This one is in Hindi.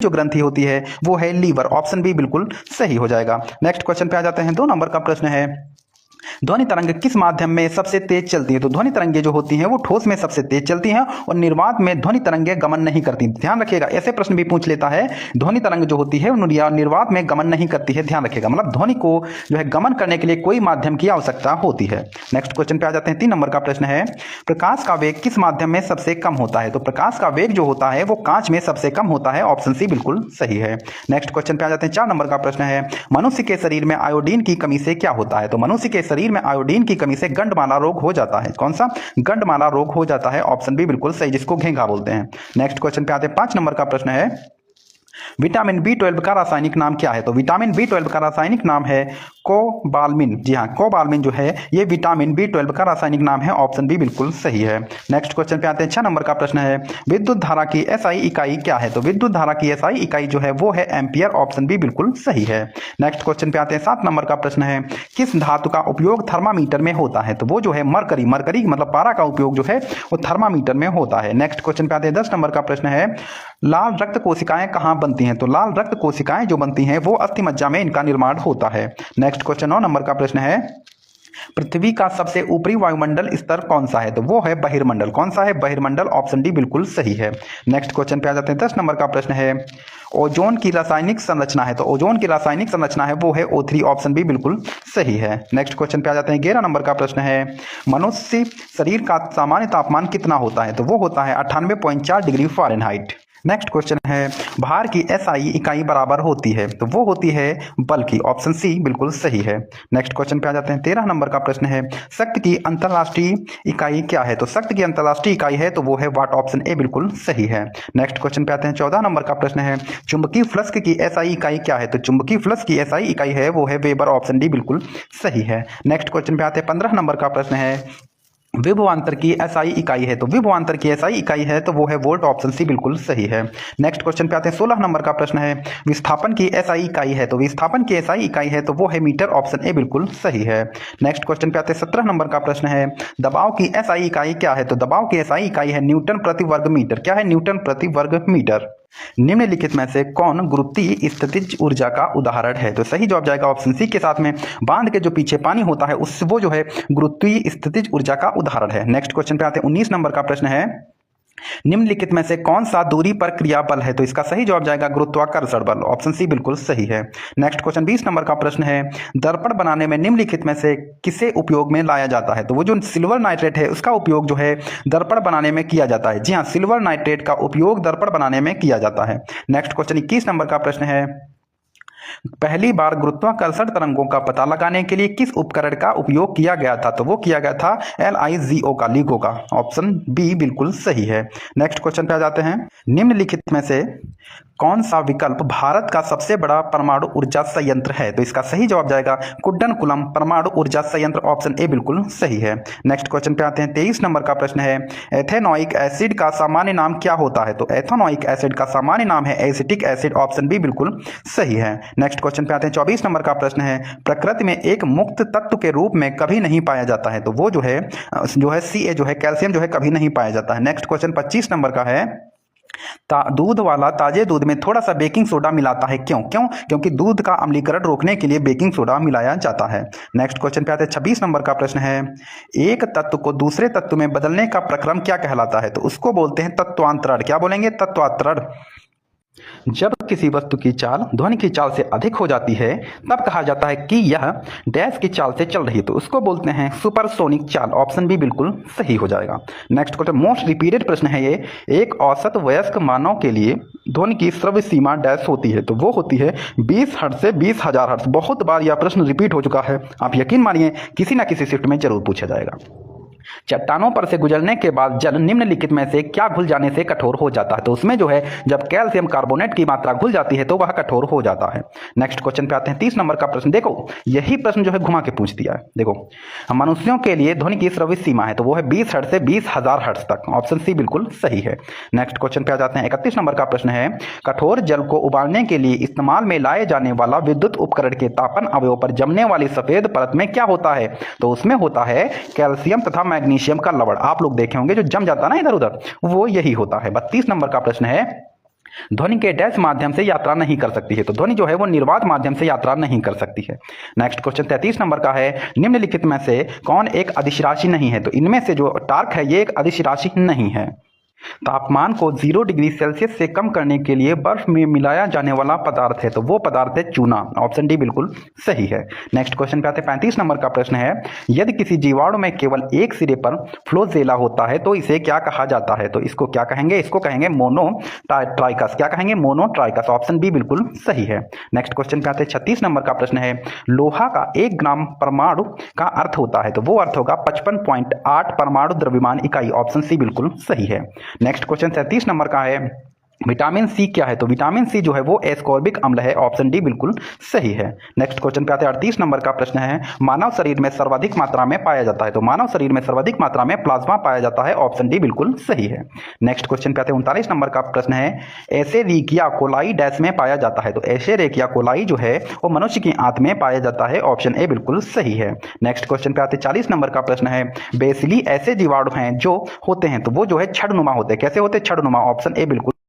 जो ग्रंथि होती है वो है लीवर। ऑप्शन बी बिल्कुल सही हो जाएगा। नेक्स्ट क्वेश्चन पे आ जाते हैं। 2 नंबर का प्रश्न है, ध्वनि तरंग किस माध्यम में सबसे तेज चलती है? तो ध्वनि तरंगे जो होती हैं वो ठोस में सबसे तेज चलती हैं और निर्वात में ध्वनि तरंगे गमन नहीं करती। ध्यान रखिएगा, ऐसे प्रश्न भी पूछ लेता है, ध्वनि तरंग जो होती है निर्वात में गमन नहीं करती है। ध्यान रखिएगा, मतलब ध्वनि को जो है गमन करने के लिए कोई माध्यम की आवश्यकता होती है। नेक्स्ट क्वेश्चन पे आ जाते हैं। 3 नंबर का प्रश्न है, प्रकाश का वेग किस माध्यम में सबसे कम होता है? तो प्रकाश का वेग जो होता है वो कांच में सबसे कम होता है। ऑप्शन सी बिल्कुल सही है। नेक्स्ट क्वेश्चन पे आ जाते हैं। 4 नंबर का प्रश्न है, मनुष्य के शरीर में आयोडीन की कमी से क्या होता है? तो मनुष्य के शरीर में आयोडीन की कमी से गंडमाला रोग हो जाता है। कौन सा? गंडमाला रोग हो जाता है। ऑप्शन बी बिल्कुल सही, जिसको घेंघा बोलते हैं। नेक्स्ट क्वेश्चन पे आते हैं। 5 नंबर का प्रश्न है, विटामिन B12 का रासायनिक नाम क्या है? तो विटामिन B12 का रासायनिक नाम है कोबालमिन। जी हाँ, कोबालमिन जो है ये विटामिन B12 का रासायनिक नाम है। ऑप्शन बी बिल्कुल सही है। नेक्स्ट क्वेश्चन पे आते हैं। 6 नंबर का प्रश्न है, विद्युत धारा की एसआई इकाई क्या है? तो विद्युत धारा की एसआई इकाई जो है वो है एम्पियर। ऑप्शन बी बिल्कुल सही है। नेक्स्ट क्वेश्चन पे आते हैं। 7 नंबर का प्रश्न है, किस धातु का उपयोग थर्मामीटर में होता है? तो वो जो है मरकरी। मरकरी मतलब पारा का उपयोग जो है वो थर्मामीटर में होता है। नेक्स्ट क्वेश्चन पे आते हैं। 10 नंबर का प्रश्न है, लाल रक्त कोशिकाएं कहाँ बनती हैं? तो लाल रक्त कोशिकाएं जो बनती हैं वो अस्थिमज्जा में इनका निर्माण होता है। नेक्स्ट क्वेश्चन 9 नंबर का प्रश्न है, पृथ्वी का सबसे ऊपरी वायुमंडल स्तर कौन सा है? तो वो है बहिर्मंडल। कौन सा है? बहिर्मंडल। ऑप्शन डी बिल्कुल सही है। नेक्स्ट क्वेश्चन पे आ जाते हैं। 10 नंबर का प्रश्न है, ओजोन की रासायनिक संरचना है? तो ओजोन की रासायनिक संरचना है वो है O3। ऑप्शन बी बिल्कुल सही है। नेक्स्ट क्वेश्चन पे आ जाते हैं। 11 नंबर का प्रश्न है, मनुष्य शरीर का सामान्य तापमान कितना होता है? तो वो होता है 98.4 डिग्री फ़ारेनहाइट। नेक्स्ट क्वेश्चन है, भार की एसआई इकाई बराबर होती है? तो वो होती है बल की। ऑप्शन सी बिल्कुल सही है। नेक्स्ट क्वेश्चन पे आ जाते हैं। 13 नंबर का प्रश्न है, शक्ति की अंतरराष्ट्रीय इकाई क्या है? तो शक्ति की अंतरराष्ट्रीय इकाई है तो वो है वाट। ऑप्शन ए बिल्कुल सही है। नेक्स्ट क्वेश्चन पे आते हैं। 14 नंबर का प्रश्न है, चुंबकीय फ्लक्स की एसआई इकाई क्या है? तो चुंबकीय फ्लक्स की एसआई इकाई है वो है वेबर। ऑप्शन डी बिल्कुल सही है। नेक्स्ट क्वेश्चन पे आते हैं। 15 नंबर का प्रश्न है, विभवांतर की एसआई इकाई है? तो विभवांतर की एसआई इकाई है तो वो है वोल्ट। ऑप्शन सी बिल्कुल सही है। नेक्स्ट क्वेश्चन पे आते हैं। 16 नंबर का प्रश्न है, विस्थापन की एसआई इकाई है? तो विस्थापन की एसआई इकाई है तो वो है मीटर। ऑप्शन ए बिल्कुल सही है। नेक्स्ट क्वेश्चन पे आते हैं। 17 नंबर का प्रश्न है, दबाव की एसआई इकाई क्या है? तो दबाव की एसआई इकाई है न्यूटन प्रति वर्ग मीटर। क्या है? न्यूटन प्रति वर्ग मीटर। निम्नलिखित में से कौन गुरुत्वीय स्थितिज ऊर्जा का उदाहरण है? तो सही जवाब जाएगा ऑप्शन सी के साथ में, बांध के जो पीछे पानी होता है उस वो जो है गुरुत्वीय स्थितिज ऊर्जा का उदाहरण है। नेक्स्ट क्वेश्चन पे आते हैं। 19 नंबर का प्रश्न है, निम्नलिखित में से कौन सा दूरी पर क्रिया बल है? तो इसका सही जवाब जाएगा गुरुत्वाकर्षण बल। ऑप्शन सी बिल्कुल सही है। नेक्स्ट क्वेश्चन 20 नंबर का प्रश्न है, दर्पण बनाने में निम्नलिखित में से किसे उपयोग में लाया जाता है? तो वो जो सिल्वर नाइट्रेट है उसका उपयोग जो है दर्पण बनाने में किया जाता है। जी हाँ, सिल्वर नाइट्रेट का उपयोग दर्पण बनाने में किया जाता है। नेक्स्ट क्वेश्चन 21 नंबर का प्रश्न है, पहली बार गुरुत्वाकर्षण तरंगों का पता लगाने के लिए किस उपकरण का उपयोग किया गया था? तो वो किया गया था LIGO का, LIGO का। ऑप्शन बी बिल्कुल सही है। नेक्स्ट क्वेश्चन पे आ जाते हैं। निम्नलिखित में से कौन सा विकल्प भारत का सबसे बड़ा परमाणु ऊर्जा संयंत्र है? तो इसका सही जवाब जाएगा कुड्डनकुलम परमाणु ऊर्जा संयंत्र। ऑप्शन ए बिल्कुल सही है। नेक्स्ट क्वेश्चन पे आते हैं। 23 नंबर का प्रश्न है, एथेनोइक एसिड का सामान्य नाम क्या होता है? तो एथेनोइक एसिड का सामान्य नाम है एसिटिक एसिड। ऑप्शन बी बिल्कुल सही है। नेक्स्ट क्वेश्चन पे आते हैं। 24 नंबर का प्रश्न है, प्रकृति में एक मुक्त तत्व के रूप में कभी नहीं पाया जाता है? तो वो जो है Ca जो है कैल्शियम जो है कभी नहीं पाया जाता है। नेक्स्ट क्वेश्चन 25 नंबर का है, दूध वाला ताजे दूध में थोड़ा सा बेकिंग सोडा मिलाता है। क्योंकि दूध का अम्लीकरण रोकने के लिए बेकिंग सोडा मिलाया जाता है। नेक्स्ट क्वेश्चन पे आते हैं। 26 नंबर का प्रश्न है, एक तत्व को दूसरे तत्व में बदलने का प्रक्रम क्या कहलाता है? तो उसको बोलते हैं तत्वांतरण। क्या बोलेंगे? तत्वांतरण। जब किसी वस्तु की चाल ध्वनि की चाल से अधिक हो जाती है तब कहा जाता है कि यह डैश की चाल से चल रही है, तो उसको बोलते हैं सुपरसोनिक चाल। ऑप्शन बी बिल्कुल सही हो जाएगा। नेक्स्ट क्वेश्चन मोस्ट रिपीटेड प्रश्न है ये, एक औसत वयस्क मानव के लिए ध्वनि की श्रव्य सीमा डैश होती है? तो वो होती है 20 हर्ट्ज से 20,000 हर्ट्ज। बहुत बार यह प्रश्न रिपीट हो चुका है, आप यकीन मानिए किसी ना किसी शिफ्ट में जरूर पूछा जाएगा। चट्टानों पर से गुजरने के बाद जल निम्नलिखित में से क्या घुल जाने से कठोर हो जाता है? तो उसमें जो है जब कैल्शियम कार्बोनेट की मात्रा घुल जाती है तो वह कठोर हो जाता है। नेक्स्ट क्वेश्चन पे आते हैं। 30 नंबर का प्रश्न, देखो यही प्रश्न जो है घुमा के पूछ दिया है। देखो, मनुष्यों के लिए ध्वनि की श्रव्य सीमा है तो वो है 20 हर्ट्ज से 20,000 हर्ट्ज तक। ऑप्शन सी बिल्कुल सही है। नेक्स्ट क्वेश्चन पे आ जाते हैं। 31 नंबर का प्रश्न है, कठोर जल को उबालने के लिए इस्तेमाल में लाए जाने वाला विद्युत उपकरण के तापन अवयव पर जमने वाली सफेद परत में क्या होता है? तो उसमें होता है कैल्शियम तथा मैग्नीशियम का लवण। आप लोग देखे होंगे जो जम जाता है ना इधर उधर, वो यही होता है। 32 नंबर का प्रश्न है, ध्वनि के डैश माध्यम से यात्रा नहीं कर सकती है, तो ध्वनि जो है वो निर्वात माध्यम से यात्रा नहीं कर सकती है। नेक्स्ट क्वेश्चन 33 नंबर का है, निम्नलिखित में से कौन एक अदिश राशि नहीं है? तो इनमें से जो टार्क है ये एक अदिश राशि नहीं है। तापमान को 0 डिग्री सेल्सियस से कम करने के लिए बर्फ में मिलाया जाने वाला पदार्थ है, तो वो पदार्थ है चूना। ऑप्शन डी बिल्कुल सही है। नेक्स्ट क्वेश्चन पे आते हैं 35 नंबर का प्रश्न है, यदि किसी जीवाणु में केवल एक सिरे पर फ्लोजेला होता है तो इसे क्या कहा जाता है? तो इसको क्या कहेंगे? इसको कहेंगे मोनोट्राइकस। क्या कहेंगे? मोनोट्राइकस। ऑप्शन बी बिल्कुल सही है। नेक्स्ट क्वेश्चन पे आते हैं 36 नंबर का प्रश्न है, लोहा का 1 ग्राम परमाणु का अर्थ होता है, तो वो अर्थ होगा 55.8 परमाणु द्रव्यमान इकाई। ऑप्शन सी बिल्कुल सही है। नेक्स्ट क्वेश्चन 37 नंबर का है, विटामिन सी क्या है? तो विटामिन सी जो है वो एस्कॉर्बिक अम्ल है। ऑप्शन डी बिल्कुल सही है। नेक्स्ट क्वेश्चन पे आते हैं 38 नंबर का प्रश्न है, मानव शरीर में सर्वाधिक मात्रा में पाया जाता है, तो मानव शरीर में सर्वाधिक मात्रा में प्लाज्मा पाया जाता है। ऑप्शन डी बिल्कुल सही है। नेक्स्ट क्वेश्चन पे आते हैं 39 नंबर का प्रश्न है, एशेरिकिया कोलाई डैश में पाया जाता है, तो एशेरिकिया कोलाई जो है वो मनुष्य की आंत में पाया जाता है। ऑप्शन ए बिल्कुल सही है। नेक्स्ट क्वेश्चन पे आते हैं 40 नंबर का प्रश्न है, बेसिली ऐसे जीवाणु हैं जो होते हैं, तो वो जो है छड़नुमा होते हैं। कैसे होते हैं? छड़नुमा। ऑप्शन ए बिल्कुल